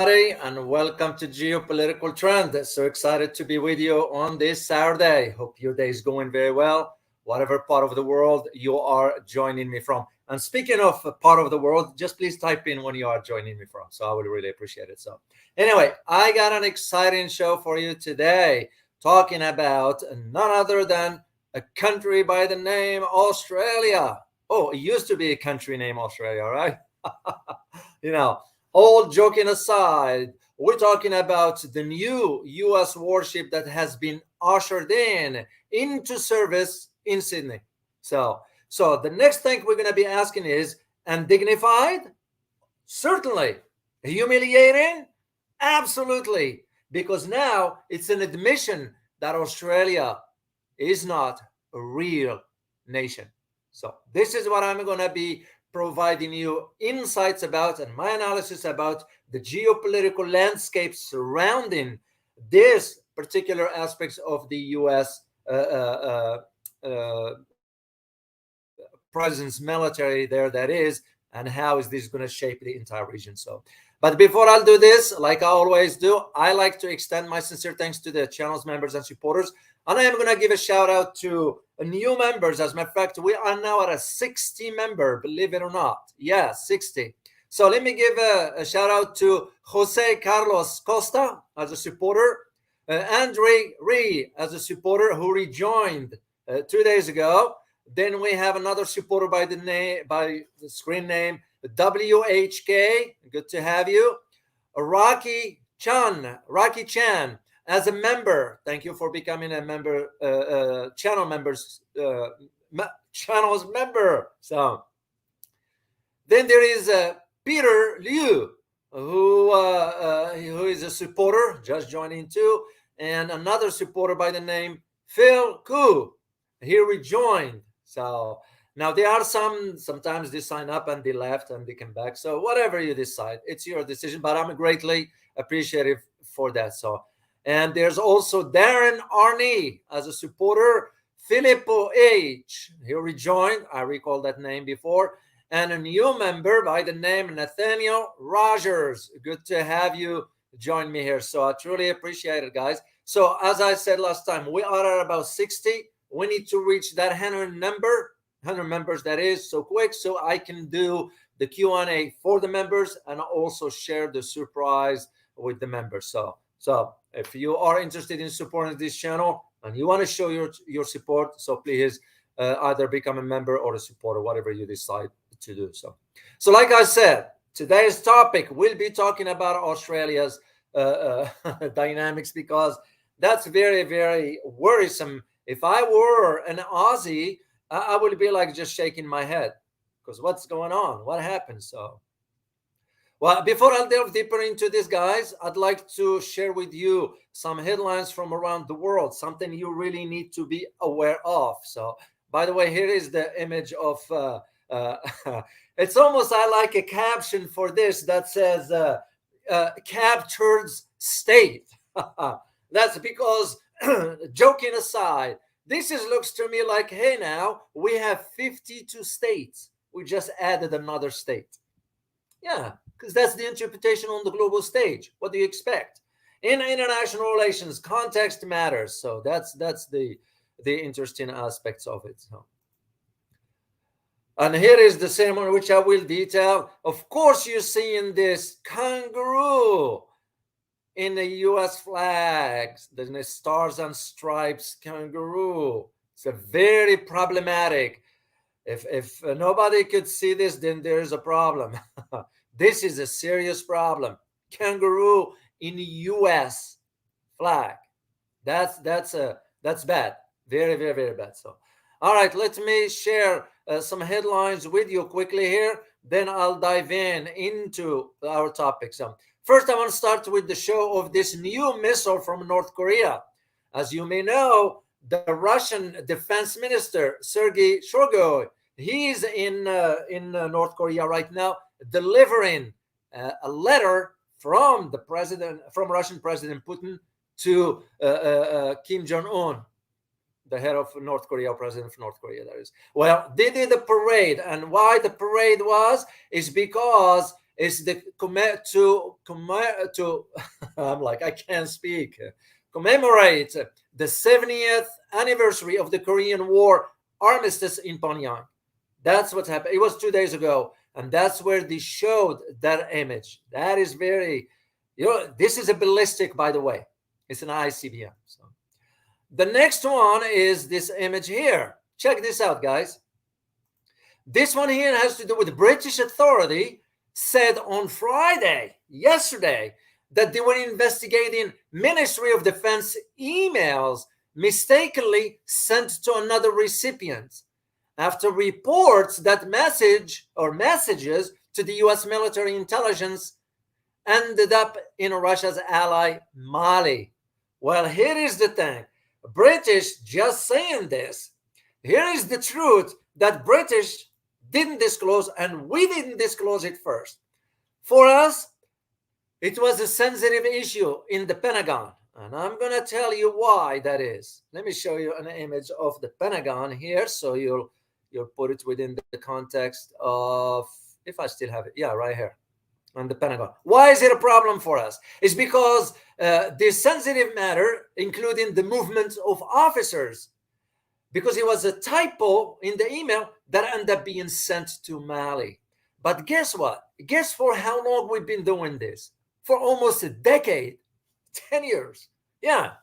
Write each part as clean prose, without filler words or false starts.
and welcome to Geopolitical Trend. So excited to be with you on this Saturday. Hope your day is going very well, whatever part of the world you are joining me from. And speaking of part of the world, just please type in when you are joining me from. So I would really appreciate it. So anyway, I got an exciting show for you today, talking about none other than a country by the name Australia. Oh, it used to be a country named Australia, right? you know, all joking aside, we're talking about the new US warship that has been ushered into service in Sydney. So the next thing we're going to be asking is, undignified? Certainly. Humiliating? Absolutely. Because now it's an admission that Australia is not a real nation. So this is what I'm going to be providing you insights about and my analysis about the geopolitical landscape surrounding this particular aspects of the U.S. Presence, military there that is, and how is this going to shape the entire region. So, but before I'll do this, like I always do, I like to extend my sincere thanks to the channel's members and supporters. And I am going to give a shout out to new members. As a matter of fact, we are now at a 60 member, believe it or not. Yeah, 60. So let me give a shout out to Jose Carlos Costa as a supporter, Andre Ree as a supporter who rejoined 2 days ago. Then we have another supporter by the screen name WHK. Good to have you. Rocky Chan as a member. Thank you for becoming a member, channel's member. So then there is Peter Liu, who is a supporter, just joining too, and another supporter by the name Phil Koo. He rejoined. So now there are sometimes they sign up and they left and they come back. So whatever you decide, it's your decision, but I'm greatly appreciative for that. So, and there's also Darren Arney as a supporter, Filippo H. He rejoined. I recall that name before. And a new member by the name Nathaniel Rogers. Good to have you join me here. So I truly appreciate it, guys. So as I said last time, we are at about 60. We need to reach that 100 members that is, so quick, so I can do the Q&A for the members and also share the surprise with the members. So if you are interested in supporting this channel and you want to show your support, so please either become a member or a supporter, whatever you decide to do. So like I said, today's topic, we'll be talking about Australia's dynamics, because that's very, very worrisome. If I were an Aussie, I would be like just shaking my head, because what's going on? What happened? So, well, before I delve deeper into this, guys, I'd like to share with you some headlines from around the world, something you really need to be aware of. So, by the way, here is the image of, it's almost, I like a caption for this that says, captured state. That's because, joking aside, this looks to me like, hey, now we have 52 states. We just added another state. Yeah, because that's the interpretation on the global stage. What do you expect? In international relations, context matters. So that's the interesting aspects of it. So. And here is the ceremony, which I will detail. Of course, you're seeing this kangaroo in the U.S. flags, the stars and stripes kangaroo. It's a very problematic. If nobody could see this, then there's a problem. This is a serious problem. Kangaroo in the U.S. flag. That's bad. Very, very, very bad. So, all right, let me share some headlines with you quickly here. Then I'll dive into our topic. So, first, I want to start with the show of this new missile from North Korea. As you may know, the Russian defense minister, Sergei Shoigu, he's in North Korea right now, delivering a letter from Russian President Putin to Kim Jong-un, the head of North Korea, president of North Korea, that is. Well, they did a parade, and why the parade is because is the I'm like, I can't speak. Commemorate the 70th anniversary of the Korean War armistice in Pyongyang. That's what happened. It was 2 days ago, and that's where they showed that image. That is very, this is a ballistic, by the way. It's an ICBM. So the next one is this image here. Check this out, guys. This one here has to do with the British authority said on Friday, yesterday, that they were investigating Ministry of Defense emails mistakenly sent to another recipient after reports that messages to the US military intelligence ended up in Russia's ally Mali. Well, here is the thing. British just saying this. Here is the truth that British didn't disclose, and we didn't disclose it first. For us, it was a sensitive issue in the Pentagon, and I'm going to tell you why that is. Let me show you an image of the Pentagon here, so you'll put it within the context of, if I still have it, yeah, right here on the Pentagon. Why is it a problem for us? It's because this sensitive matter, including the movement of officers, because it was a typo in the email that ended up being sent to Mali. But guess what? Guess for how long we've been doing this? For almost a decade, 10 years. Yeah.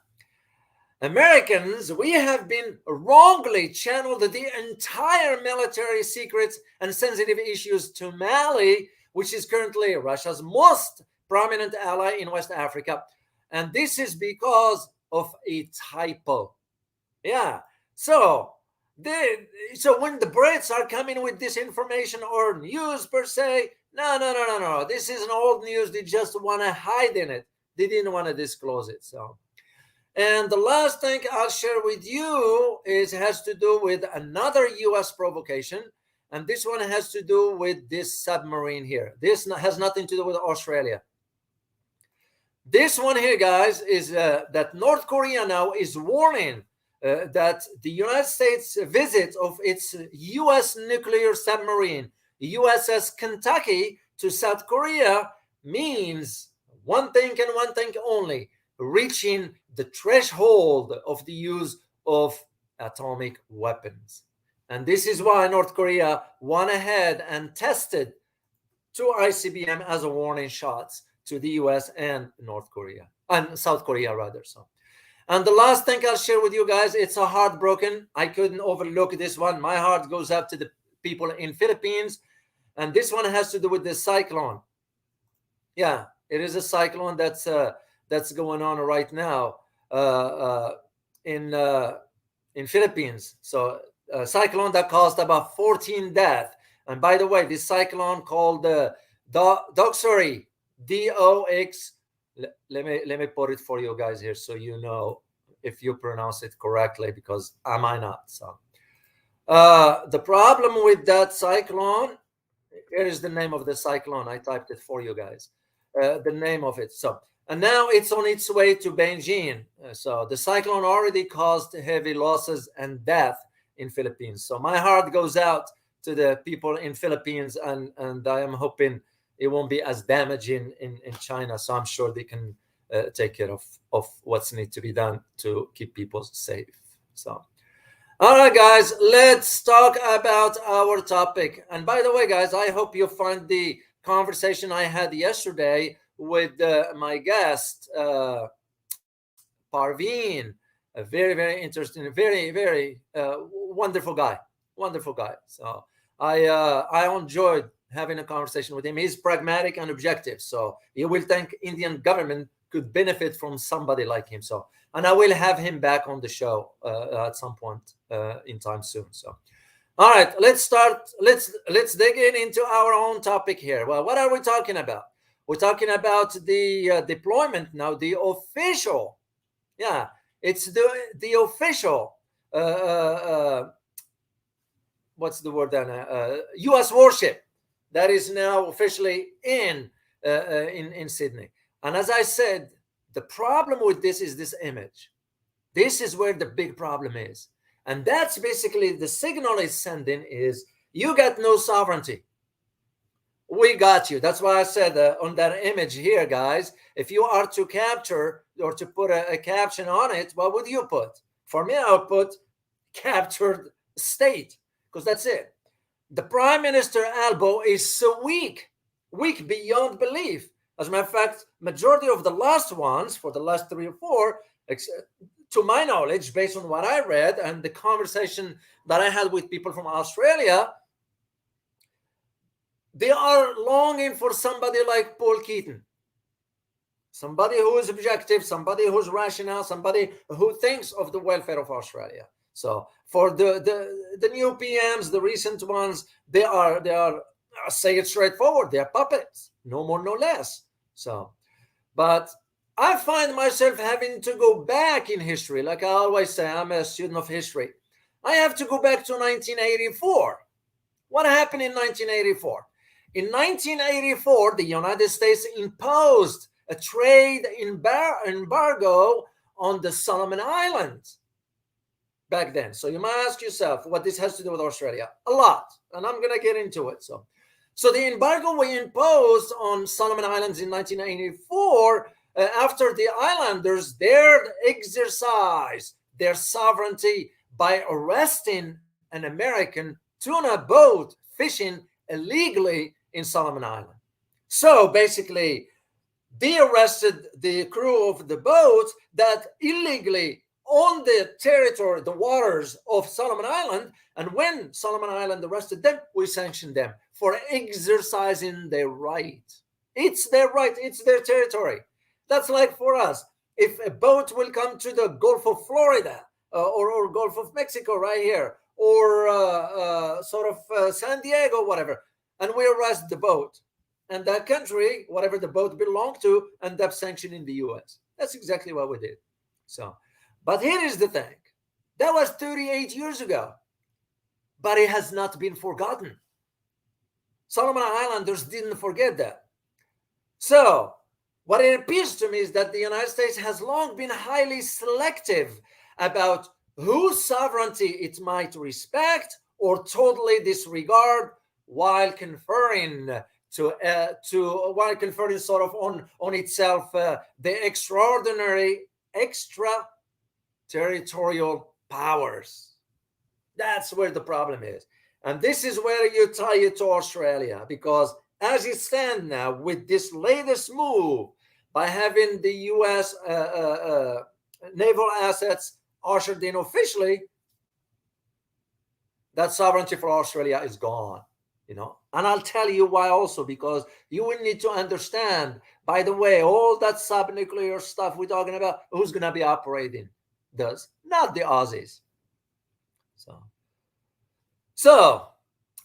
Americans, we have been wrongly channeled the entire military secrets and sensitive issues to Mali, which is currently Russia's most prominent ally in West Africa. And this is because of a typo. Yeah. So when the Brits are coming with this information or news per se, no. This isn't old news. They just want to hide in it. They didn't want to disclose it. So, and the last thing I'll share with you has to do with another U.S. provocation. And this one has to do with this submarine here. This has nothing to do with Australia. This one here, guys, is that North Korea now is warning that the United States visit of its U.S. nuclear submarine, USS Kentucky, to South Korea means one thing and one thing only: reaching the threshold of the use of atomic weapons. And this is why North Korea went ahead and tested two ICBM as a warning shots to the US and North Korea, and South Korea rather. So, and the last thing I'll share with you guys, it's a heartbroken. I couldn't overlook this one. My heart goes out to the people in Philippines, and this one has to do with the cyclone. Yeah, it is a cyclone that's going on right now in Philippines. So a cyclone that caused about 14 deaths. And by the way, this cyclone called Doxury, DOX. Let me put it for you guys here so you know if you pronounce it correctly, because I might not. So the problem with that cyclone, here is the name of the cyclone. I typed it for you guys. The name of it. So, and now it's on its way to Beijing. So the cyclone already caused heavy losses and death in Philippines. So my heart goes out to the people in Philippines, and I am hoping it won't be as damaging in China. So I'm sure they can take care of what's need to be done to keep people safe. So, all right, guys, let's talk about our topic. And by the way, guys, I hope you find the conversation I had yesterday with my guest, Parveen, a very, very interesting, very, very wonderful guy. So I enjoyed having a conversation with him. He's pragmatic and objective, so you will think Indian government could benefit from somebody like him. So, and I will have him back on the show at some point in time soon. So, all right, let's start. Let's dig into our own topic here. Well, what are we talking about? We're talking about the deployment now, the official. Yeah, it's the official. What's the word then? U.S. warship that is now officially in Sydney. And as I said, the problem with this is this image. This is where the big problem is. And that's basically the signal it's sending is you got no sovereignty. we got you. That's why I said on that image here, guys, if you are to capture or to put a caption on it, what would you put? For me, I would put captured state, because that's it. The Prime Minister Albo is so weak beyond belief. As a matter of fact, majority of the last ones, for the last 3 or 4, to my knowledge, based on what I read and the conversation that I had with people from Australia, they are longing for somebody like Paul Keaton, somebody who is objective, somebody who's rational, somebody who thinks of the welfare of Australia. So for the new PMs, the recent ones, they are say it straightforward, they are puppets, no more, no less. So, but I find myself having to go back in history. Like I always say, I'm a student of history. I have to go back to 1984. What happened in 1984? In 1984, the United States imposed a trade embargo on the Solomon Islands back then. So you might ask yourself what this has to do with Australia. A lot, and I'm going to get into it. So the embargo we imposed on Solomon Islands in 1984, after the islanders dared exercise their sovereignty by arresting an American tuna boat fishing illegally in Solomon Island. So basically, they arrested the crew of the boat that illegally on the territory, the waters of Solomon Island. And when Solomon Island arrested them, we sanctioned them for exercising their right. It's their right. It's their territory. That's like for us. If a boat will come to the Gulf of Florida or Gulf of Mexico right here, or San Diego, whatever, and we arrest the boat, and that country, whatever the boat belonged to, end up sanctioning the U.S. That's exactly what we did. So, but here is the thing. That was 38 years ago, but it has not been forgotten. Solomon Islanders didn't forget that. So, what it appears to me is that the United States has long been highly selective about whose sovereignty it might respect or totally disregard, while conferring while conferring sort of on itself the extraordinary extraterritorial powers. That's where the problem is. And this is where you tie it to Australia, because as it stands now, with this latest move, by having the U.S. Naval assets ushered in officially, that sovereignty for Australia is gone, And I'll tell you why also, because you will need to understand, by the way, all that subnuclear stuff we're talking about, who's going to be operating those? Not the Aussies. So,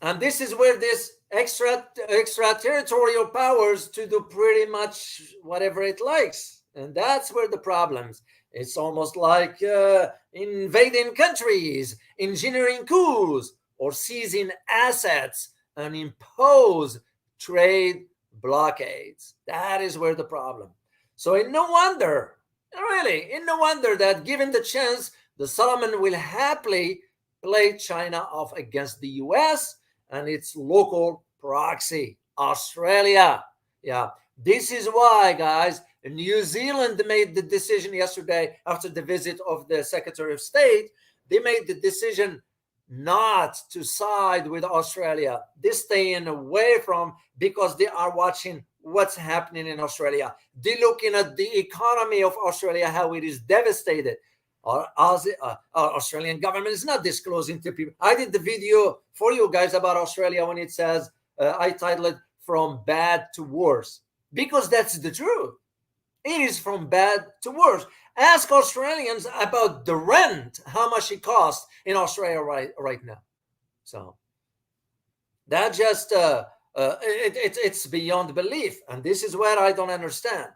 and this is where this extraterritorial powers to do pretty much whatever it likes. And that's where the problems. It's almost like invading countries, engineering coups, or seizing assets and impose trade blockades. That is where the problem. So in no wonder that given the chance, the Solomon will happily play China off against the US and its local proxy, Australia. Yeah, this is why, guys, New Zealand made the decision yesterday after the visit of the Secretary of State. They made the decision not to side with Australia. They're staying away from, because they are watching what's happening in Australia. They're looking at the economy of Australia, how it is devastated. Australian government is not disclosing to people. I did the video for you guys about Australia when it says, I titled it From Bad to Worse, because that's the truth. It is from bad to worse. Ask Australians about the rent, how much it costs in Australia right now. So that just it's beyond belief, and this is where I don't understand.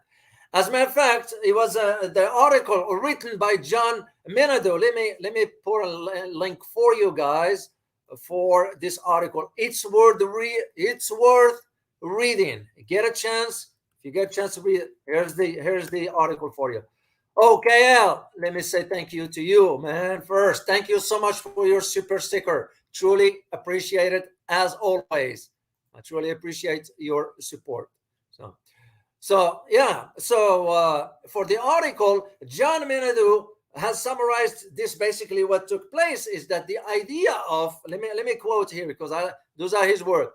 As a matter of fact, it was the article written by John Minado. Let me put a link for you guys for this article. It's worth reading. Get a chance. If you get a chance to read it, here's the article for you. OKL, let me say thank you to you, man. First, thank you so much for your super sticker. Truly appreciate it as always. I truly appreciate your support. So yeah. So for the article, John Menadu has summarized this. Basically, what took place is that the idea of, let me quote here, because those are his words.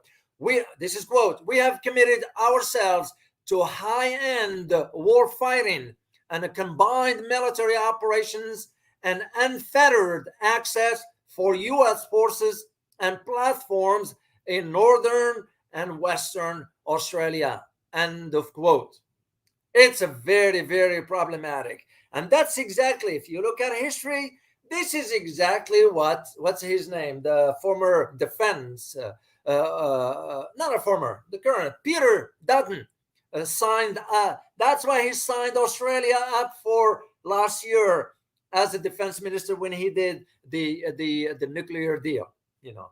This is quote: "We have committed ourselves to high-end war fighting and a combined military operations and unfettered access for U.S. forces and platforms in northern and western Australia." End of quote. It's a very, very problematic. And that's exactly, if you look at history, this is exactly what's his name? The former defense, not a former, the current, Peter Dutton, signed. That's why he signed Australia up for last year as a defense minister when he did the nuclear deal, you know.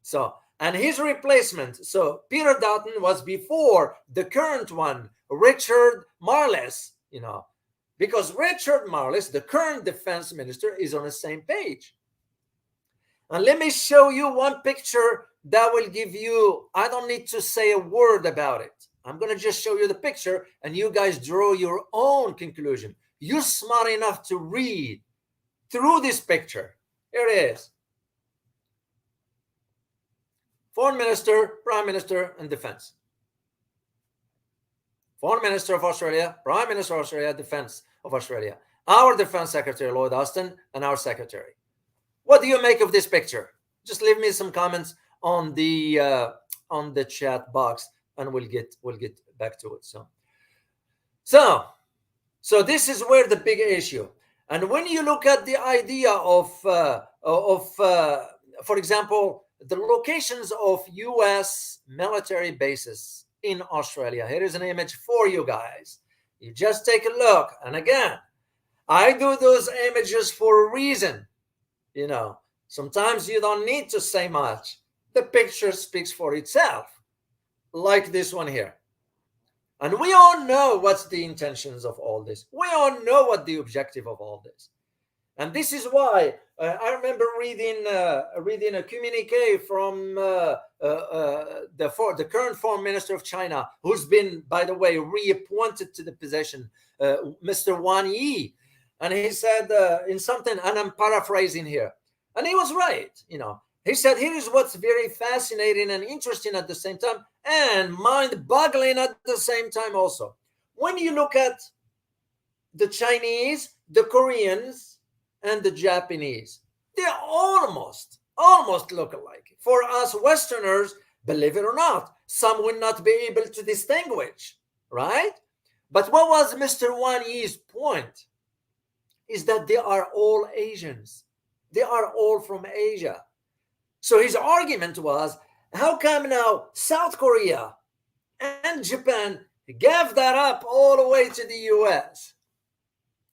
So, and his replacement, so Peter Dutton was before the current one, Richard Marles, you know, because Richard Marles, the current defense minister, is on the same page. And let me show you one picture that will give you, I don't need to say a word about it. I'm going to just show you the picture and you guys draw your own conclusion. You're smart enough to read through this picture. Here it is. Foreign Minister, Prime Minister, and Defense. Foreign Minister of Australia, Prime Minister of Australia, Defense of Australia. Our Defense Secretary, Lloyd Austin, and our Secretary. What do you make of this picture? Just leave me some comments on the chat box, and we'll get back to it. So this is where the big issue. And when you look at the idea of for example, the locations of U.S. military bases in Australia. Here is an image for you guys. You just take a look. And again, I do those images for a reason. You know, sometimes you don't need to say much. The picture speaks for itself, like this one here. And we all know what's the intentions of all this. We all know what the objective of all this. And this is why I remember reading a communique from the current foreign minister of China, who's been, by the way, reappointed to the position, Mr. Wang Yi. And he said in something, and I'm paraphrasing here, and he was right. You know, he said, here is what's very fascinating and interesting at the same time, and mind-boggling at the same time also. When you look at the Chinese, the Koreans, and the Japanese, they're almost look alike. For us Westerners, believe it or not, some would not be able to distinguish, right? But what was Mr. Wang Yi's point? Is that they are all Asians. They are all from Asia. So his argument was, how come now South Korea and Japan gave that up all the way to the US?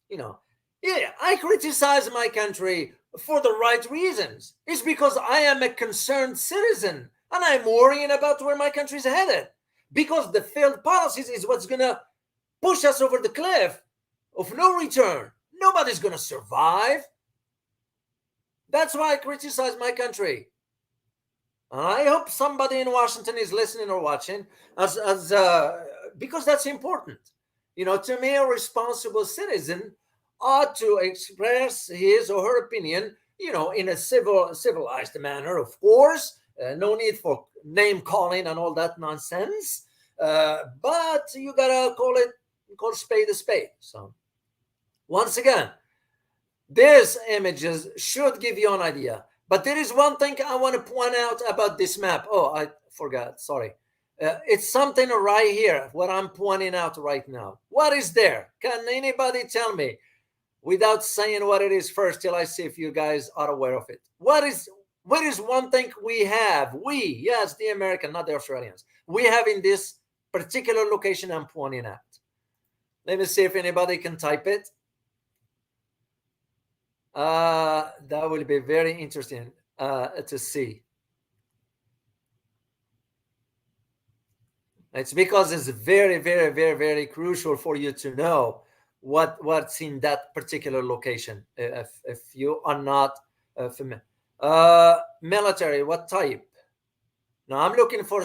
You know, yeah, I criticize my country for the right reasons. It's because I am a concerned citizen and I'm worrying about where my country is headed. Because the failed policies is what's going to push us over the cliff of no return. Nobody's going to survive. That's why I criticize my country. I hope somebody in Washington is listening or watching, because that's important. You know, to me, a responsible citizen ought to express his or her opinion, you know, in a civilized manner, of course. No need for name calling and all that nonsense. But you gotta call spade a spade. So, once again, these images should give you an idea. But there is one thing I want to point out about this map. Oh, I forgot. Sorry. It's something right here, what I'm pointing out right now. What is there? Can anybody tell me? Without saying what it is first, till I see if you guys are aware of it. What is one thing we have? Yes, the American, not the Australians. We have in this particular location I'm pointing at. Let me see if anybody can type it. That will be very interesting to see. It's because it's very, very, very, very crucial for you to know what's in that particular location if you are not familiar. Military, what type? No, I'm looking for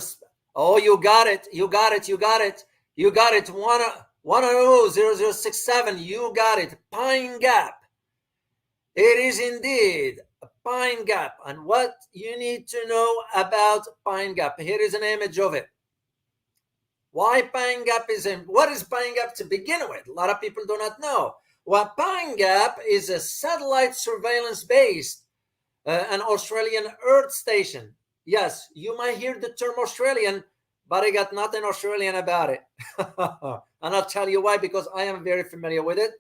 Oh, you got it. You got it. You got it. You got it. 1000067. You got it. Pine Gap. It is indeed a Pine Gap. And what you need to know about Pine Gap, here is an image of it. Why Pine Gap is in, what is Pine Gap to begin with? A lot of people do not know. Well, Pine Gap is a satellite surveillance base, an Australian Earth station. Yes, you might hear the term Australian, but I got nothing Australian about it. And I'll tell you why, because I am very familiar with it.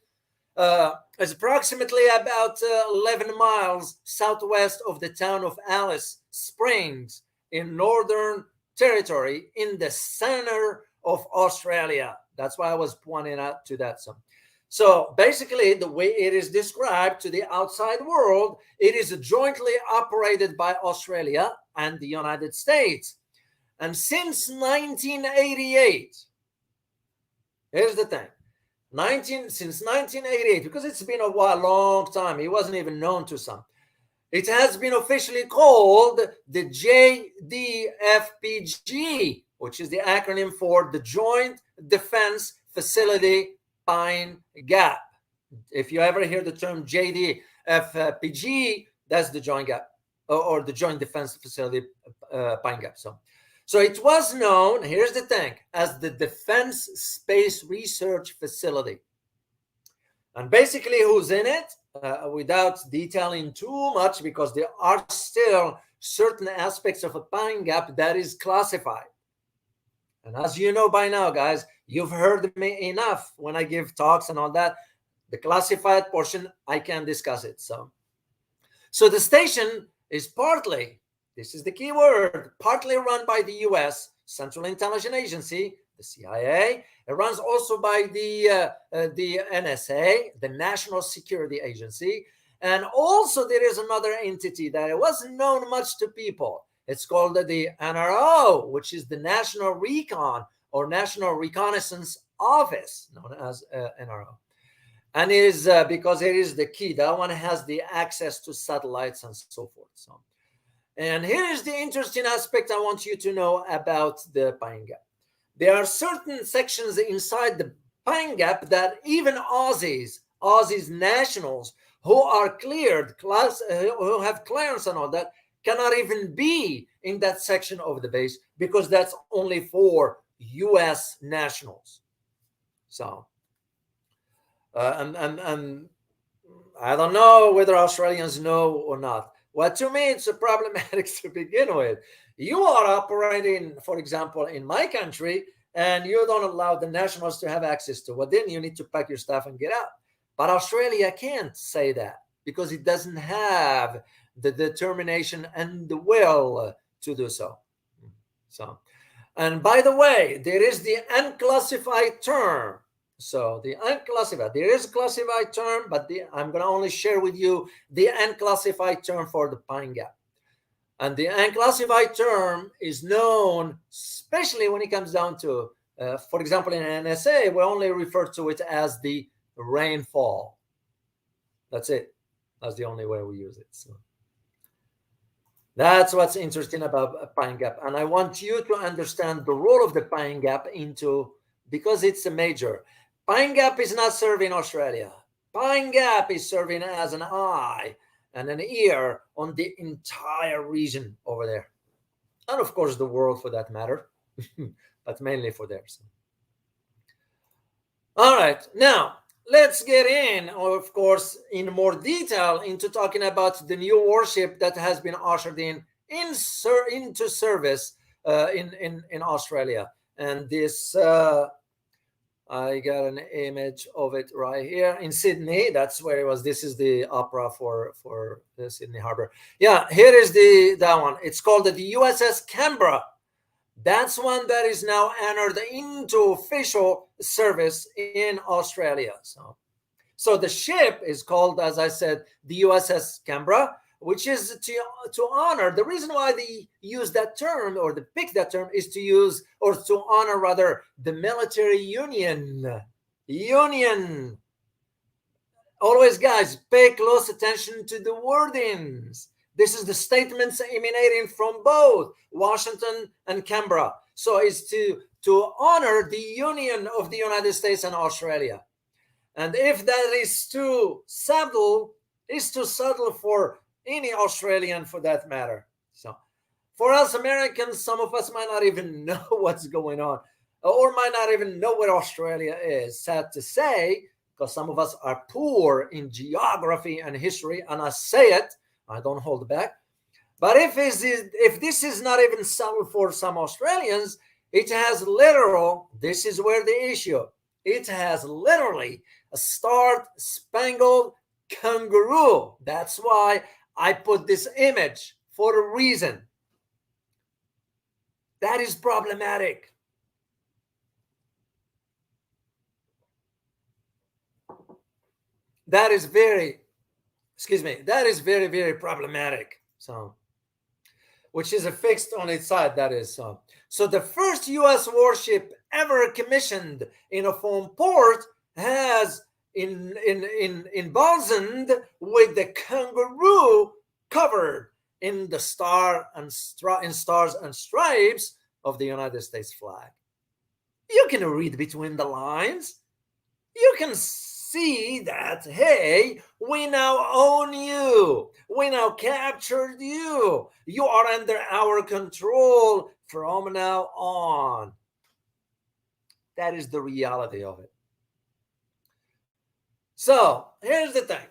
It's approximately about 11 miles southwest of the town of Alice Springs in Northern Territory in the center of Australia. That's why I was pointing out to that. So basically, the way it is described to the outside world, it is jointly operated by Australia and the United States. And since 1988, here's the thing. Since 1988, because it's been a long time, it wasn't even known to some. It has been officially called the JDFPG, which is the acronym for the Joint Defense Facility Pine Gap. If you ever hear the term JDFPG, that's the Joint Gap or the Joint Defense Facility Pine Gap. So it was known, here's the thing, as the Defense Space Research Facility. And basically who's in it, without detailing too much, because there are still certain aspects of a Pine Gap that is classified. And as you know by now, guys, you've heard me enough when I give talks and all that. The classified portion, I can discuss it. So the station is partly, this is the key word, partly run by the U.S. Central Intelligence Agency, the CIA. It runs also by the NSA, the National Security Agency. And also there is another entity that it wasn't known much to people. It's called the NRO, which is the National Recon or National Reconnaissance Office, known as NRO. And it is because it is the key. That one has the access to satellites and so forth. And here is the interesting aspect I want you to know about the Pine Gap. There are certain sections inside the Pine Gap that even Aussies nationals who are cleared, who have clearance and all that, cannot even be in that section of the base because that's only for U.S. nationals. So, and I don't know whether Australians know or not. Well, to me, it's a problematic to begin with. You are operating, for example, in my country, and you don't allow the nationals to have access to it. Well, then you need to pack your stuff and get out. But Australia can't say that because it doesn't have the determination and the will to do so. And by the way, there is the unclassified term. So the unclassified, there is a classified term, but I'm going to only share with you the unclassified term for the Pine Gap. And the unclassified term is known, especially when it comes down to, for example, in NSA, we only refer to it as the rainfall. That's it. That's the only way we use it. So that's what's interesting about Pine Gap. And I want you to understand the role of the Pine Gap because it's a major. Pine Gap is not serving Australia. Pine Gap is serving as an eye and an ear on the entire region over there. And of course, the world for that matter, but mainly for theirs. All right, now let's get in, of course, in more detail into talking about the new warship that has been ushered into service in Australia. And this, I got an image of it right here in Sydney. That's where it was. This is the opera for the Sydney Harbor. Yeah, here is that one. It's called the USS Canberra. That's one that is now entered into official service in Australia. So the ship is called, as I said, the USS Canberra, which is to honor. The reason why they use that term or they pick that term is to use or to honor rather the military union. Always, guys, pay close attention to the wordings. This is the statements emanating from both Washington and Canberra. So it's to honor the union of the United States and Australia. And if that is too subtle, it's too subtle for any Australian for that matter. So for us Americans, some of us might not even know what's going on, or might not even know what Australia is. Sad to say, because some of us are poor in geography and history, and I say it, I don't hold back. But if this is not even subtle for some Australians, it has literal, this is where the issue, it has literally a star-spangled kangaroo. That's why I put this image, for a reason. That is problematic. That is very, that is very, very problematic. So, which is affixed on its side, that is. So the first U.S. warship ever commissioned in a foreign port has emblazoned with the kangaroo covered in the stars and stripes of the United States flag. You can read between the lines. You can see that, hey, we now own you. We now captured you. You are under our control from now on. That is the reality of it. So here's the thing.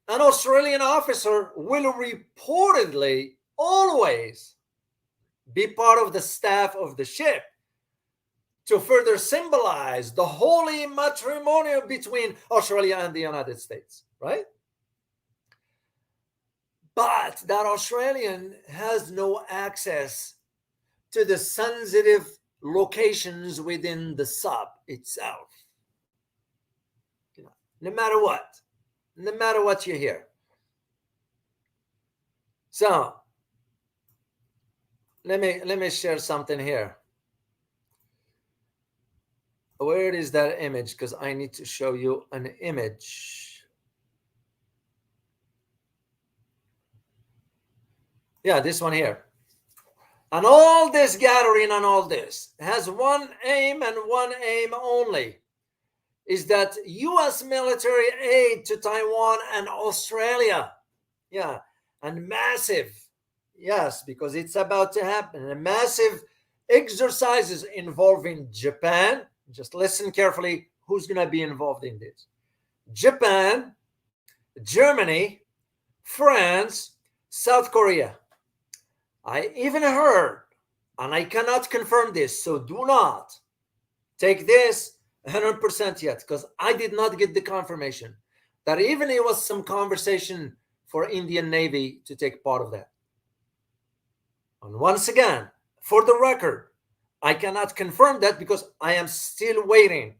An Australian officer will reportedly always be part of the staff of the ship to further symbolize the holy matrimonial between Australia and the United States, right? But that Australian has no access to the sensitive locations within the sub itself. No matter what you hear. So let me share something here. Where is that image? Because I need to show you an image. Yeah, this one here. And all this gathering and all this has one aim and one aim only, is that U.S. military aid to Taiwan and Australia. Yeah, and massive, yes, because it's about to happen, and massive exercises involving Japan. Just listen carefully, who's going to be involved in this? Japan, Germany, France, South Korea. I even heard, and I cannot confirm this, so do not take this 100% yet, because I did not get the confirmation that even it was some conversation for Indian Navy to take part of that. And once again, for the record, I cannot confirm that because I am still waiting.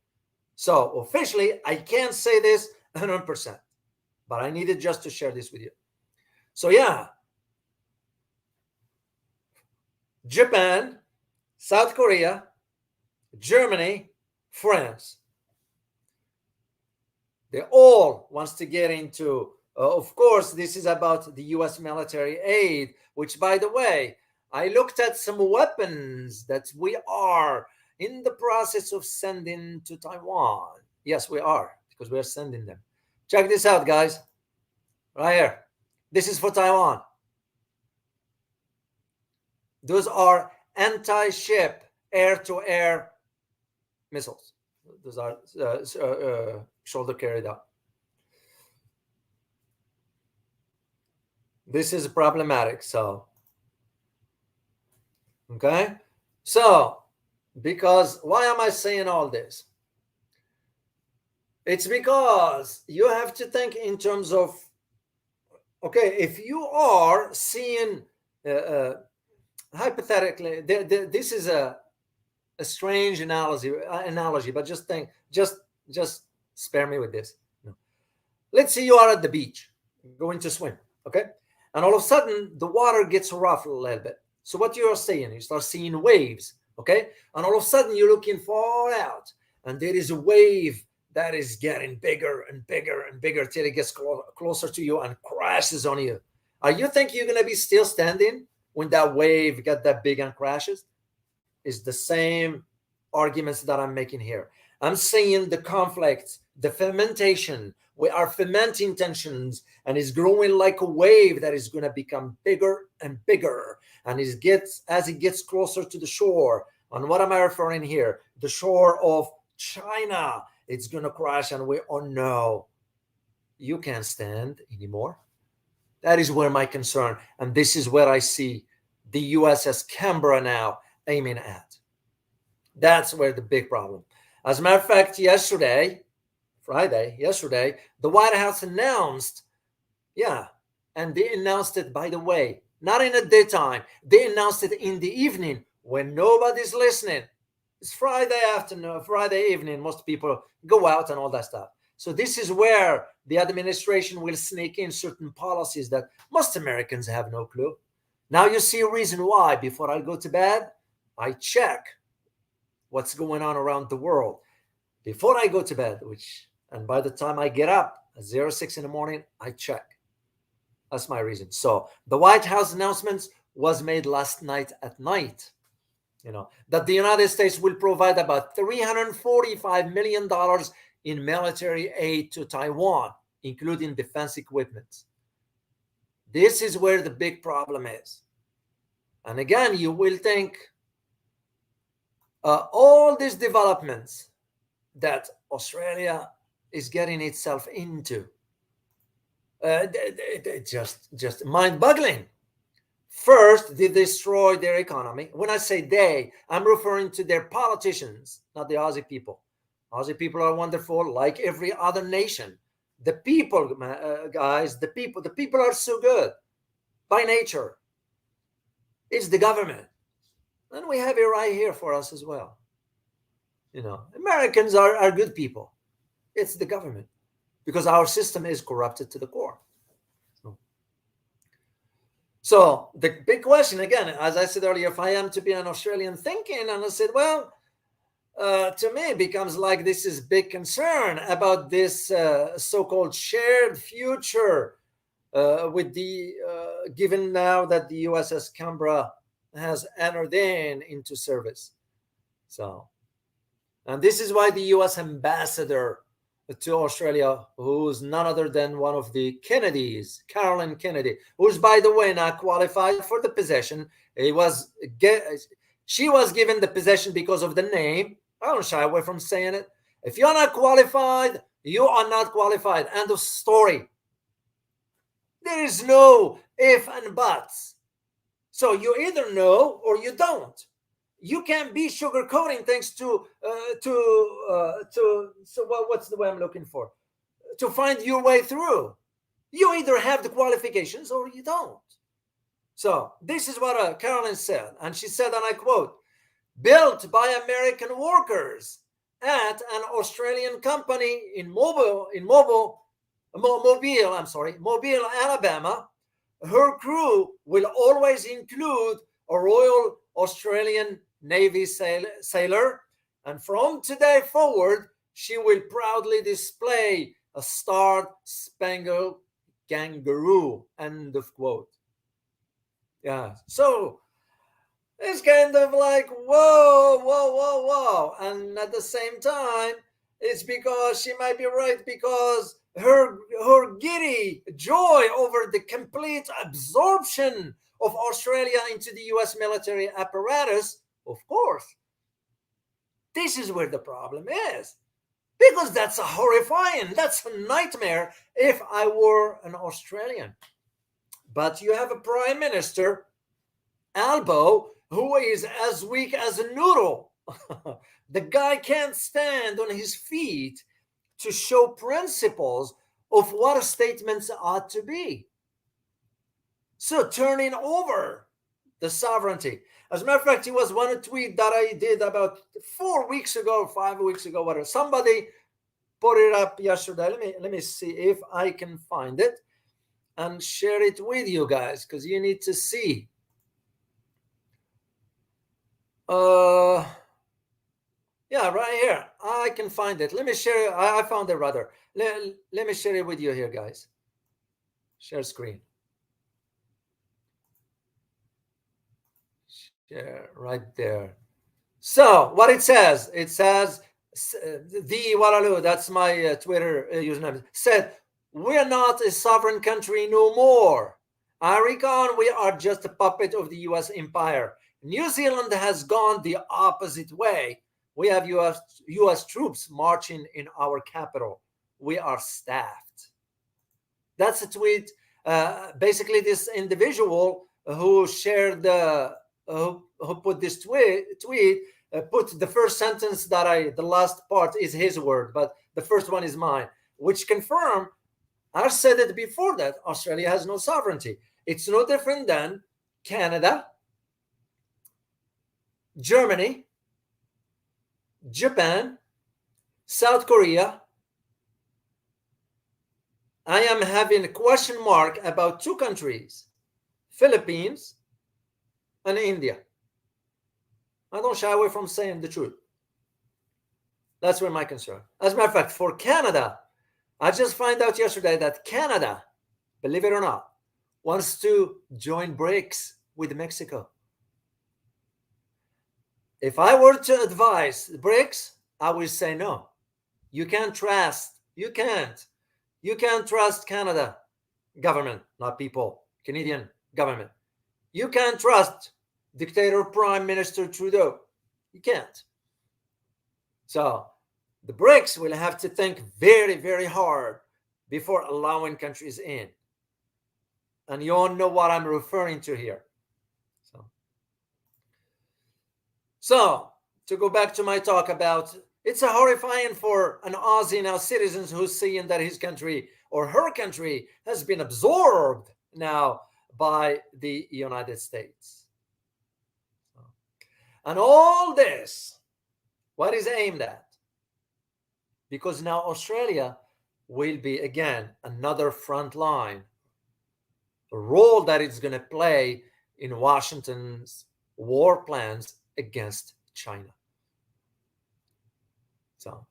So officially, I can't say this 100%, but I needed just to share this with you. So yeah, Japan, South Korea, Germany, France. They all wants to get into, of course, this is about the U.S. military aid, which, by the way, I looked at some weapons that we are in the process of sending to Taiwan. Yes, we are, because we are sending them. Check this out, guys. Right here. This is for Taiwan. Those are anti-ship air-to-air missiles. Those are shoulder carried out. This is problematic. So, okay. So, because why am I saying all this? It's because you have to think in terms of, okay, if you are seeing hypothetically, this is a strange analogy, but just think, just spare me with this. No. Let's say you are at the beach going to swim, okay, and all of a sudden the water gets rough a little bit. So what you are seeing, you start seeing waves, okay, and all of a sudden you're looking far out, and there is a wave that is getting bigger and bigger and bigger till it gets closer to you and crashes on you. Are you think you're gonna be still standing when that wave got that big and crashes? is the same arguments that I'm making here. I'm saying the conflict, the fermentation, we are fermenting tensions, and it's growing like a wave that is going to become bigger and bigger. And as it gets closer to the shore, and what am I referring here? The shore of China, it's going to crash, and we all know you can't stand anymore. That is where my concern, and this is where I see the USS Canberra now aiming at. That's where the big problem. As a matter of fact, yesterday, the White House announced, and they announced it, by the way, not in the daytime. They announced it in the evening when nobody's listening. It's Friday afternoon, Friday evening. Most people go out and all that stuff. So this is where the administration will sneak in certain policies that most Americans have no clue. Now you see a reason why, before I go to bed, I check what's going on around the world before I go to bed, and by the time I get up at 06 in the morning, I check. That's my reason. So the White House announcements was made last night at night, that the United States will provide about $345 million in military aid to Taiwan, including defense equipment. This is where the big problem is. And again, you will think all these developments that Australia is getting itself into, just mind-boggling. First, they destroyed their economy. When I say they, I'm referring to their politicians, not the Aussie people. Aussie people are wonderful, like every other nation. The people, guys, the people are so good by nature. It's the government. And we have it right here for us as well. Americans are good people. It's the government, because our system is corrupted to the core. So the big question, again, as I said earlier, if I am to be an Australian thinking, and I said, well, to me, it becomes like this is big concern about this so-called shared future with the given now that the USS Canberra has entered into service. So, and this is why the U.S. ambassador to Australia, who's none other than one of the Kennedys, Caroline Kennedy, who's, by the way, not qualified for the position. She was given the position because of the name. I don't shy away from saying it. If you're not qualified, you are not qualified. End of story. There is no if and buts. So you either know or you don't. You can't be sugarcoating things so what's the way I'm looking for? To find your way through. You either have the qualifications or you don't. So this is what Caroline said. And she said, and I quote, built by American workers at an Australian company in Mobile, Alabama, her crew will always include a Royal Australian Navy sailor, and from today forward, she will proudly display a star-spangled kangaroo. End of quote. Yeah, so it's kind of like, whoa. And at the same time, it's because she might be right, because her giddy joy over the complete absorption of Australia into the US military apparatus, of course. This is where the problem is. Because that's horrifying. That's a nightmare if I were an Australian. But you have a prime minister, Albo, who is as weak as a noodle. The guy can't stand on his feet to show principles of what statements ought to be. So turning over the sovereignty. As a matter of fact, it was one tweet that I did about 4 weeks ago, 5 weeks ago, whatever. Somebody put it up yesterday. Let me see if I can find it and share it with you guys, because you need to see. Yeah, right here. I can find it. Let me share it. I found it rather. Let me share it with you here, guys. Share screen. Share right there. So what it says, the Oualaalou, that's my Twitter username, said, "We're not a sovereign country no more. I reckon we are just a puppet of the US empire. New Zealand has gone the opposite way. We have US troops marching in our capital. We are staffed." That's a tweet. Basically, this individual who shared who put this tweet put the first sentence the last part is his word, but the first one is mine, which confirm I said it before that Australia has no sovereignty. It's no different than Canada, Germany, Japan, South Korea. I am having a question mark about two countries, Philippines and India. I don't shy away from saying the truth. That's where my concern. As a matter of fact, for Canada, I just found out yesterday that Canada, believe it or not, wants to join BRICS with Mexico. If I were to advise BRICS, I would say no. You can't trust. You can't trust Canada government, not people, Canadian government. You can't trust dictator Prime Minister Trudeau. You can't. So the BRICS will have to think very, very hard before allowing countries in. And you all know what I'm referring to here. So to go back to my talk about, it's a horrifying for an Aussie now citizens who's seeing that his country or her country has been absorbed now by the United States. And all this, what is aimed at? Because now Australia will be, again, another front line, a role that it's going to play in Washington's war plans against China. So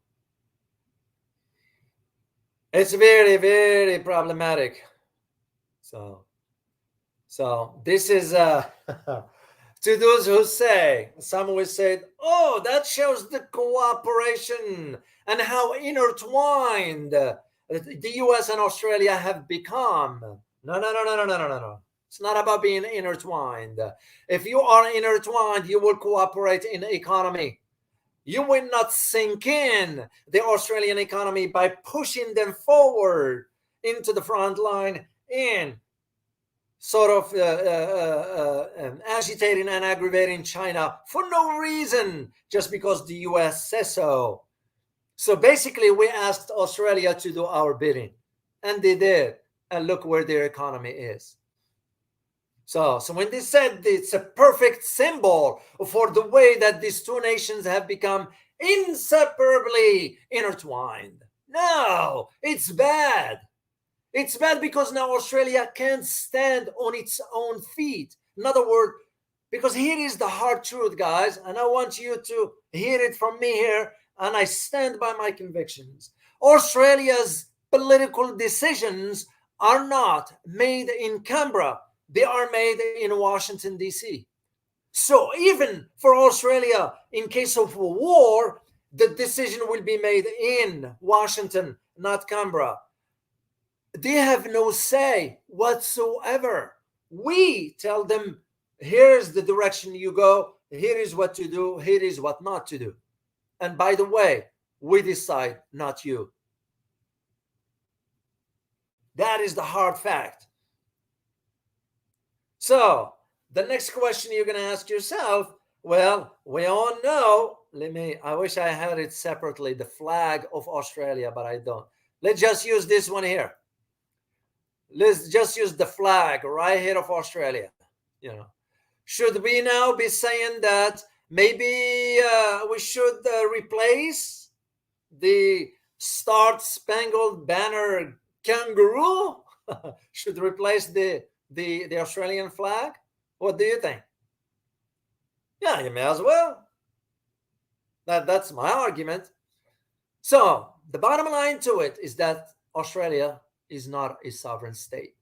it's very, very problematic. So this is to those who say, some will say, oh, that shows the cooperation and how intertwined the US and Australia have become. No. It's not about being intertwined. If you are intertwined, you will cooperate in economy. You will not sink in the Australian economy by pushing them forward into the front line and sort of agitating and aggravating China for no reason, just because the US says so. So basically, we asked Australia to do our bidding, and they did. And look where their economy is. So when they said it's a perfect symbol for the way that these two nations have become inseparably intertwined. No, it's bad. It's bad because now Australia can't stand on its own feet. In other words, because here is the hard truth, guys, and I want you to hear it from me here, and I stand by my convictions. Australia's political decisions are not made in Canberra. They are made in Washington, D.C. So even for Australia, in case of a war, the decision will be made in Washington, not Canberra. They have no say whatsoever. We tell them, here's the direction you go, here is what to do, here is what not to do. And by the way, we decide, not you. That is the hard fact. So the next question you're going to ask yourself, well, we all know, I wish I had it separately, the flag of Australia, but I don't. Let's just use this one here. Let's just use the flag right here of Australia. Should we now be saying that maybe we should replace the Star Spangled Banner Kangaroo? Should replace the Australian flag? What do you think? Yeah, you may as well. That's my argument. So the bottom line to it is that Australia is not a sovereign state.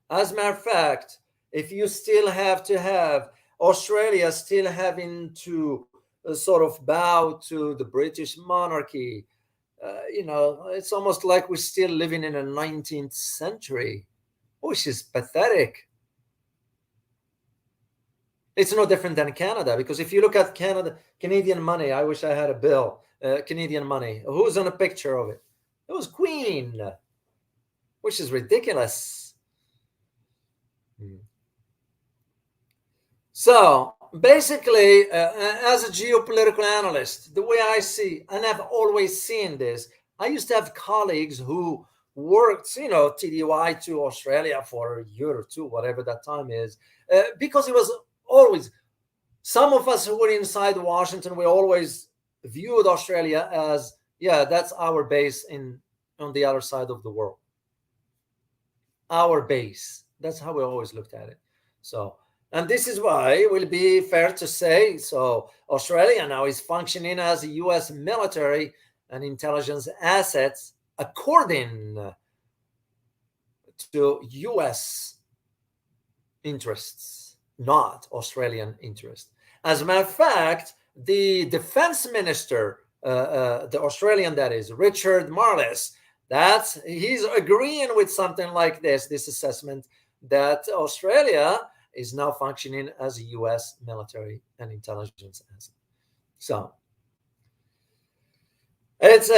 As a matter of fact, if you still have to have Australia still having to sort of bow to the British monarchy. It's almost like we're still living in the 19th century, which is pathetic. It's no different than Canada, because if you look at Canadian money, I wish I had a bill, Canadian money. Who's on a picture of it? It was Queen, which is ridiculous. So basically, as a geopolitical analyst, the way I see, and I've always seen this, I used to have colleagues who worked, TDY to Australia for a year or two, whatever that time is, because it was always, some of us who were inside Washington, we always viewed Australia as, yeah, that's our base on the other side of the world. Our base. That's how we always looked at it. So, and this is why it will be fair to say, so Australia now is functioning as a US military and intelligence assets according to US interests, not Australian interests. As a matter of fact, the defense minister, the Australian, that is, Richard Marles, he's agreeing with something like this assessment, that Australia is now functioning as a US military and intelligence asset. So it's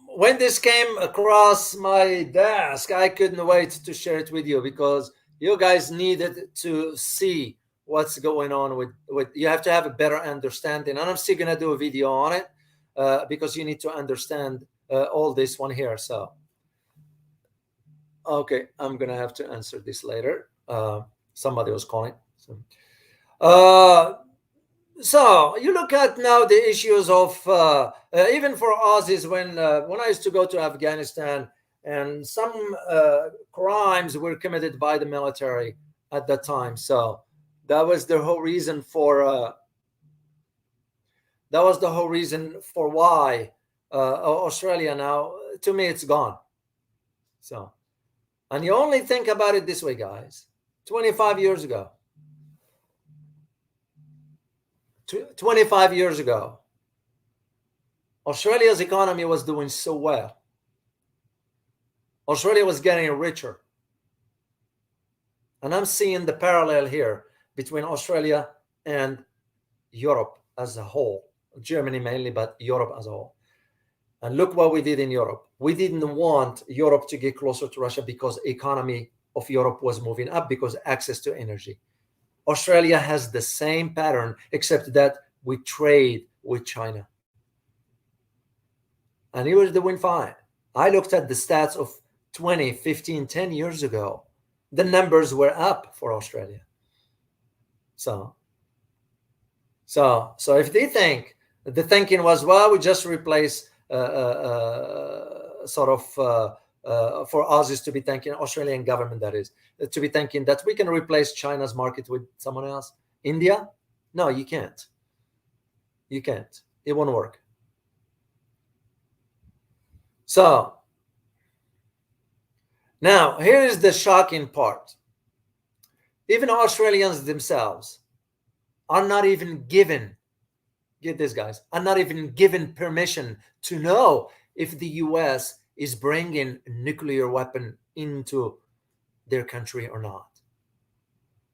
when this came across my desk, I couldn't wait to share it with you, because you guys needed to see what's going on with you have to have a better understanding, and I'm still gonna do a video on it because you need to understand all this one here. So okay, I'm gonna have to answer this later. Somebody was calling. So you look at now the issues of even for Aussies, when I used to go to Afghanistan, and some crimes were committed by the military at that time. So that was the whole reason for why Australia now, to me, it's gone. So, and you only think about it this way, guys. 25 years ago, 25 years ago, Australia's economy was doing so well. Australia was getting richer. And I'm seeing the parallel here between Australia and Europe as a whole. Germany mainly, but Europe as a whole. And look what we did in Europe. We didn't want Europe to get closer to Russia because the economy of Europe was moving up, because access to energy. Australia has the same pattern, except that we trade with China. And it was doing fine. I looked at the stats of 20, 15, 10 years ago. The numbers were up for Australia. So if they think, the thinking was, well, we just replace for Aussies to be thinking, Australian government that is, to be thinking that we can replace China's market with someone else. India? No, you can't. You can't. It won't work. So now here is the shocking part. Even Australians themselves are not even given, get this, guys, are not even given permission to know if the US is bringing a nuclear weapon into their country or not.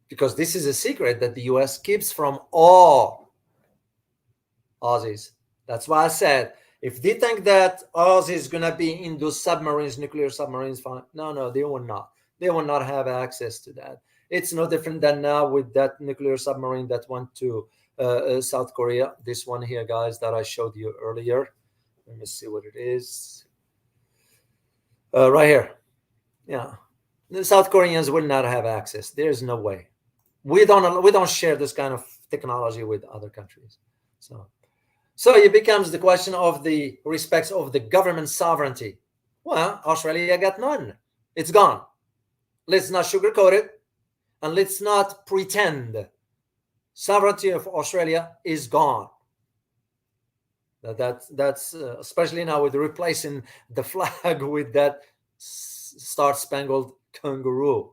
Because this is a secret that the US keeps from all Aussies. That's why I said, if they think that Aussie is going to be in those submarines, nuclear submarines, no, they will not. They will not have access to that. It's no different than now with that nuclear submarine that went to South Korea. This one here, guys, that I showed you earlier. Let me see what it is. Right here. Yeah. The South Koreans will not have access. There's no way. We don't share this kind of technology with other countries. So it becomes the question of the respects of the government sovereignty. Well, Australia got none. It's gone. Let's not sugarcoat it, and let's not pretend. Sovereignty of Australia is gone. That's especially now with replacing the flag with that star-spangled kangaroo.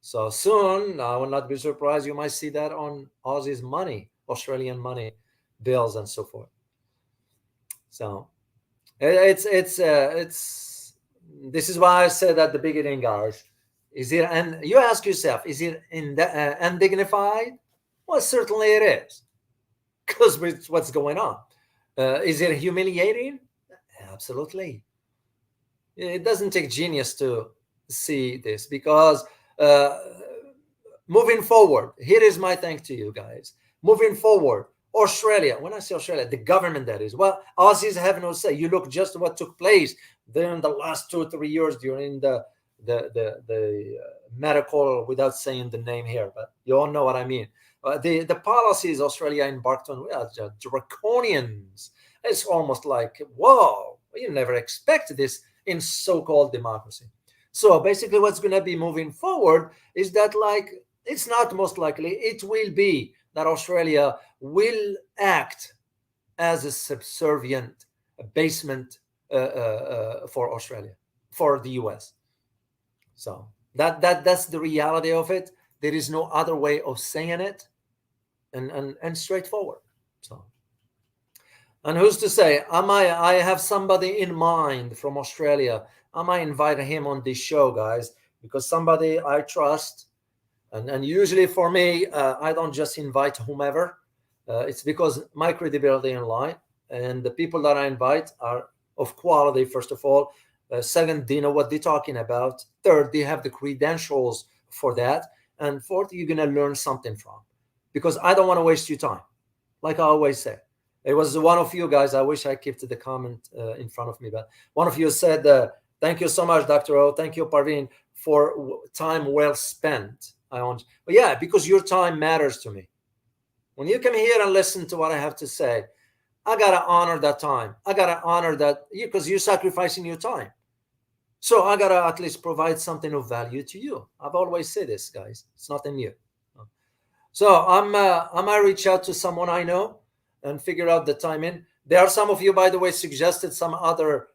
So soon, I will not be surprised, you might see that on Aussie's money Australian money, bills, and so forth. So it's this is why I said at the beginning, guys. Is it, and you ask yourself, is it undignified? Well, certainly it is, because with what's going on. Is it humiliating? Absolutely. It doesn't take genius to see this, because moving forward, here is my thank to you guys. Moving forward, Australia, when I say Australia, the government, that is, well, Aussies have no say. You look just what took place during the last 2 or 3 years during the medical, without saying the name here, but you all know what I mean. The policies Australia embarked on were draconians. It's almost like, whoa, you never expect this in so-called democracy. So basically what's going to be moving forward is that, like, it's not most likely, it will be that Australia will act as a subservient basement for Australia, for the US. So that's the reality of it. There is no other way of saying it, and straightforward. So, and who's to say, I have somebody in mind from Australia. I might invite him on this show, guys, because somebody I trust. And usually for me, I don't just invite whomever. It's because my credibility in line, and the people that I invite are of quality, first of all. Second, they know what they're talking about. Third, they have the credentials for that. And fourth, you're going to learn something from. Because I don't want to waste your time. Like I always say. It was one of you guys, I wish I kept the comment in front of me, but one of you said, thank you so much, Dr. O. Thank you, Parveen, for time well spent. But yeah, because your time matters to me. When you come here and listen to what I have to say, I got to honor that time. I got to honor that, because you're sacrificing your time. So I got to at least provide something of value to you. I've always said this, guys. It's nothing new. So I might reach out to someone I know and figure out the timing. There are some of you, by the way, suggested some other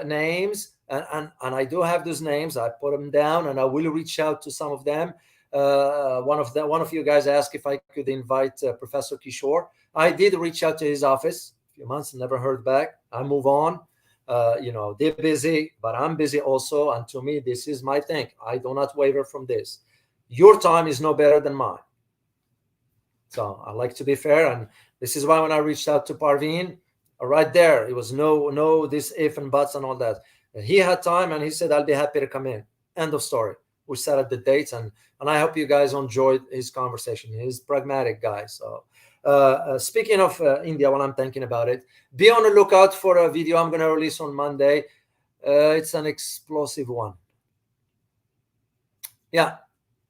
names, and I do have those names. I put them down, and I will reach out to some of them. One of you guys asked if I could invite Professor Kishore. I did reach out to his office a few months, never heard back. I move on. They're busy, but I'm busy also. And to me, this is my thing. I do not waver from this. Your time is no better than mine. So I like to be fair. And this is why when I reached out to Parveen, right there, it was no this if and buts and all that. He had time, and he said, I'll be happy to come in. End of story. We set up the dates, and I hope you guys enjoyed his conversation. He's a pragmatic guy. So speaking of India, while I'm thinking about it, be on the lookout for a video I'm going to release on Monday. It's an explosive one. Yeah,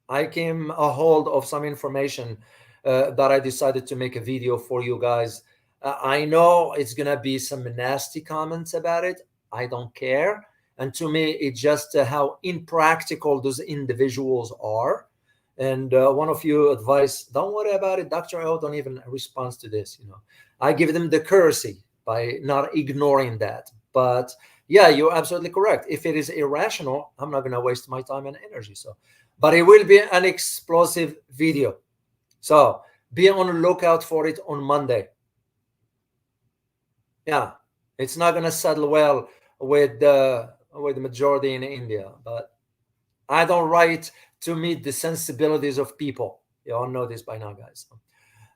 I came a hold of some information that I decided to make a video for you guys. I know it's going to be some nasty comments about it. I don't care. And to me, it's just how impractical those individuals are. And one of you advised, don't worry about it. Dr. O, don't even respond to this. I give them the courtesy by not ignoring that. But yeah, you're absolutely correct. If it is irrational, I'm not going to waste my time and energy. So, but it will be an explosive video. So be on the lookout for it on Monday. Yeah, it's not going to settle well with the majority in India, but I don't write to meet the sensibilities of people. You all know this by now, guys.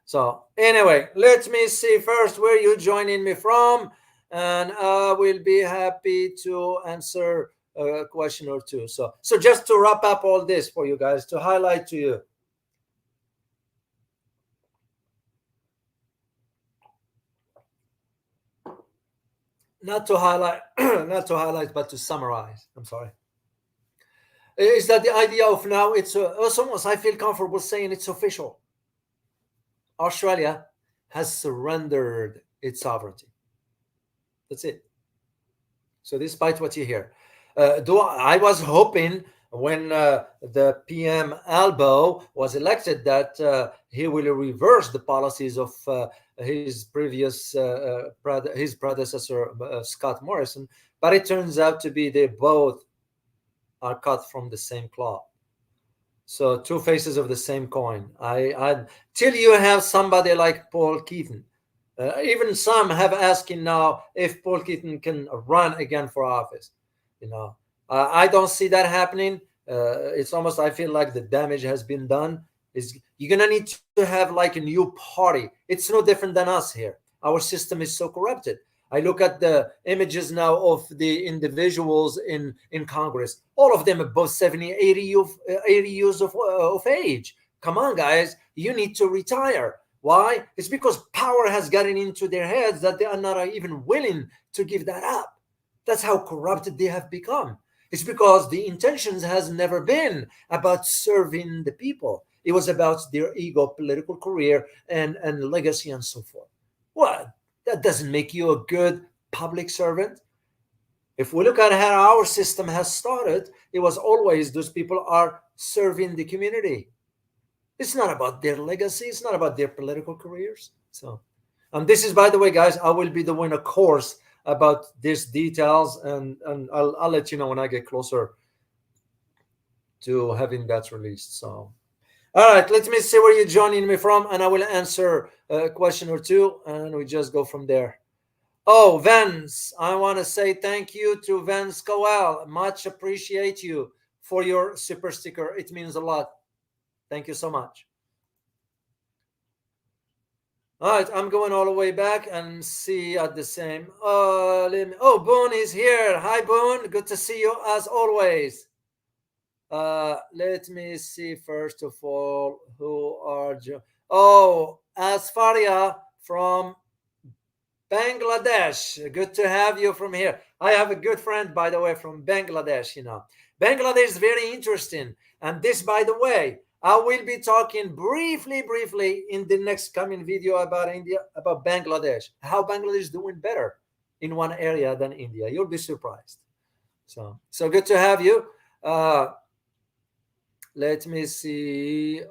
So anyway, let me see first where you're joining me from, and I will be happy to answer a question or two. So just to wrap up all this for you guys, to highlight to you. Not to highlight, but to summarize. I'm sorry. Is that the idea of now? It's almost, I feel comfortable saying it's official. Australia has surrendered its sovereignty. That's it. So despite what you hear, though I was hoping when the PM Albo was elected that he will reverse the policies of his predecessor Scott Morrison, but it turns out to be they both are cut from the same cloth. So two faces of the same coin. I till you have somebody like Paul Keaton. Even some have asking now if Paul Keaton can run again for office. You know, I don't see that happening. It's almost, I feel like the damage has been done. Is you're gonna need to have like a new party. It's no different than us here. Our system is so corrupted. I look at the images now of the individuals in Congress. All of them above 70, 80 years of age. Come on, guys. You need to retire. Why? It's because power has gotten into their heads that they are not even willing to give that up. That's how corrupted they have become. It's because the intentions has never been about serving the people. It was about their ego, political career, and legacy, and so forth. Well, that doesn't make you a good public servant. If we look at how our system has started, it was always those people are serving the community. It's not about their legacy. It's not about their political careers. So, and this is, by the way, guys, I will be doing a course about these details, and I'll let you know when I get closer to having that released. So, all right, let me see where you're joining me from, and I will answer a question or two, and we just go from there. Oh, Vance, I want to say thank you to Vance Cowell. Much appreciate you for your super sticker. It means a lot. Thank you so much. All right, I'm going all the way back and see at the same. Boone is here. Hi, Boone. Good to see you as always. Let me see first of all who are. Asfaria from Bangladesh. Good to have you from here. I have a good friend, by the way, from Bangladesh. Bangladesh is very interesting. And this, by the way, I will be talking briefly in the next coming video about India, about Bangladesh, how Bangladesh is doing better in one area than India. You'll be surprised. So good to have you. Let me see.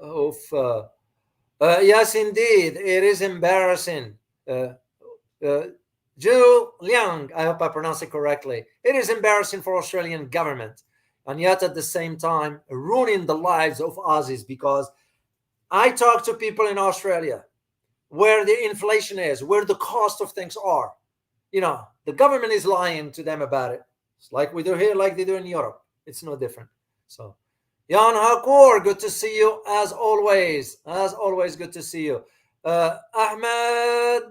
Yes, indeed, it is embarrassing. Zhu Liang, I hope I pronounce it correctly. It is embarrassing for Australian government, and yet at the same time ruining the lives of Aussies, because I talk to people in Australia where the inflation is, where the cost of things are. The government is lying to them about it. It's like we do here, like they do in Europe. It's no different. So, Jan Hakour, good to see you as always. As always, good to see you. Ahmed,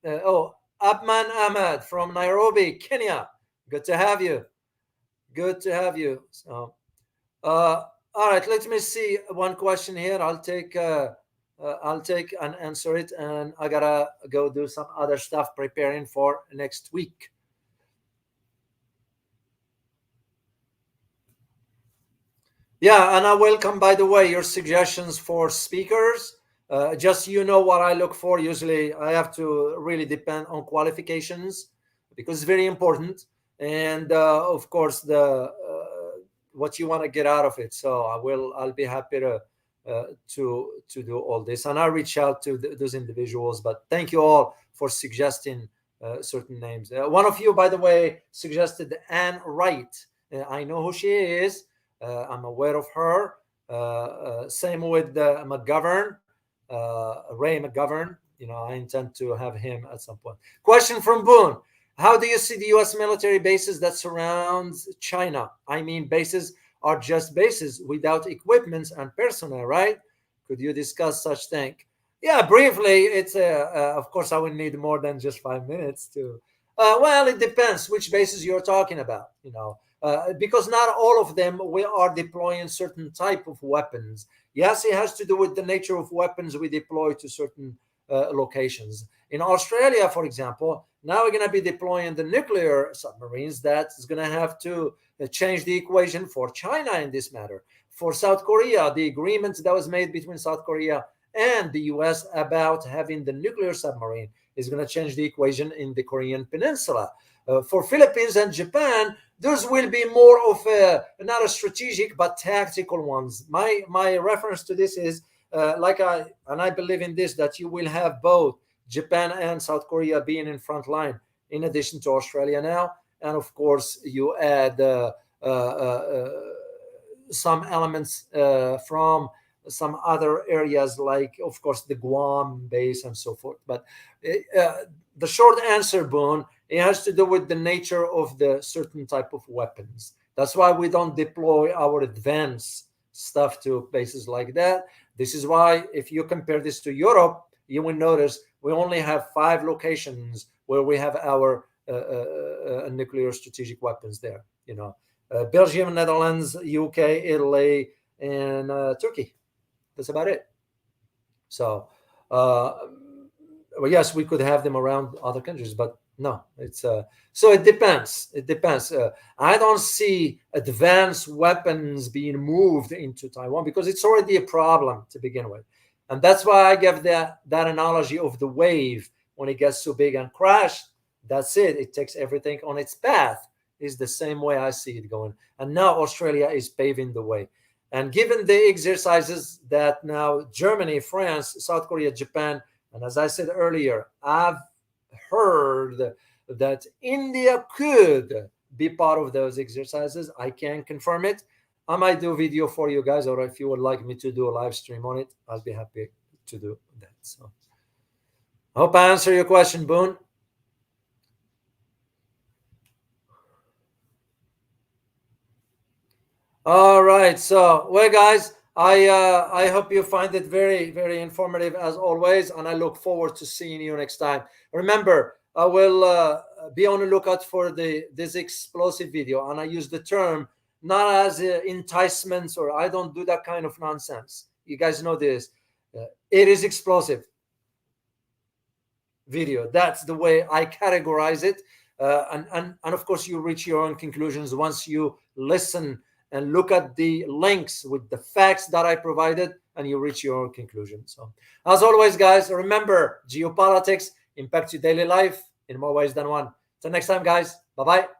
Abman Ahmed from Nairobi, Kenya. Good to have you. Good to have you. So, all right, let me see one question here. I'll take and answer it, and I gotta go do some other stuff preparing for next week. Yeah, and I welcome, by the way, your suggestions for speakers. Just what I look for. Usually, I have to really depend on qualifications because it's very important, and of course, the what you want to get out of it. So I'll be happy to do all this, and I'll reach out to those individuals. But thank you all for suggesting certain names. One of you, by the way, suggested Anne Wright. I know who she is. I'm aware of her. Same with McGovern, Ray McGovern. I intend to have him at some point. Question from Boone. How do you see the U.S. military bases that surrounds China? I mean, bases are just bases without equipment and personnel, right? Could you discuss such thing? Yeah, briefly. It's of course, I would need more than just 5 minutes to. Well, it depends which bases you're talking about. Because not all of them we are deploying certain type of weapons. Yes, it has to do with the nature of weapons we deploy to certain locations. In Australia, for example, now we're going to be deploying the nuclear submarines. That is going to have to change the equation for China in this matter. For South Korea, the agreement that was made between South Korea and the US about having the nuclear submarine is going to change the equation in the Korean Peninsula. For Philippines and Japan, those will be more of not a strategic but tactical ones. My reference to this is I believe in this, that you will have both Japan and South Korea being in front line, in addition to Australia now, and of course you add some elements from some other areas, like, of course, the Guam base and so forth. But the short answer, Boone, it has to do with the nature of the certain type of weapons. That's why we don't deploy our advanced stuff to bases like that. This is why, if you compare this to Europe, you will notice we only have 5 locations where we have our nuclear strategic weapons there. Belgium, Netherlands, UK, Italy, and Turkey. That's about it. So, well, yes, we could have them around other countries, but no, it's so it depends. It depends. I don't see advanced weapons being moved into Taiwan because it's already a problem to begin with, and that's why I give that analogy of the wave when it gets so big and crash. That's it. It takes everything on its path. Is the same way I see it going, and now Australia is paving the way. And given the exercises that now Germany, France, South Korea, Japan, and as I said earlier, I've heard that India could be part of those exercises. I can't confirm it. I might do a video for you guys, or if you would like me to do a live stream on it, I'll be happy to do that. So I hope I answer your question, Boone. All right. So, well, guys, I hope you find it very, very informative as always, and I look forward to seeing you next time. Remember, I will be on the lookout for this explosive video, and I use the term not as enticements, or I don't do that kind of nonsense. You guys know this. It is explosive video. That's the way I categorize it, and of course, you reach your own conclusions once you listen and look at the links with the facts that I provided, and you reach your own conclusion. So, as always, guys, remember, geopolitics impacts your daily life in more ways than one. Till next time, guys. Bye-bye.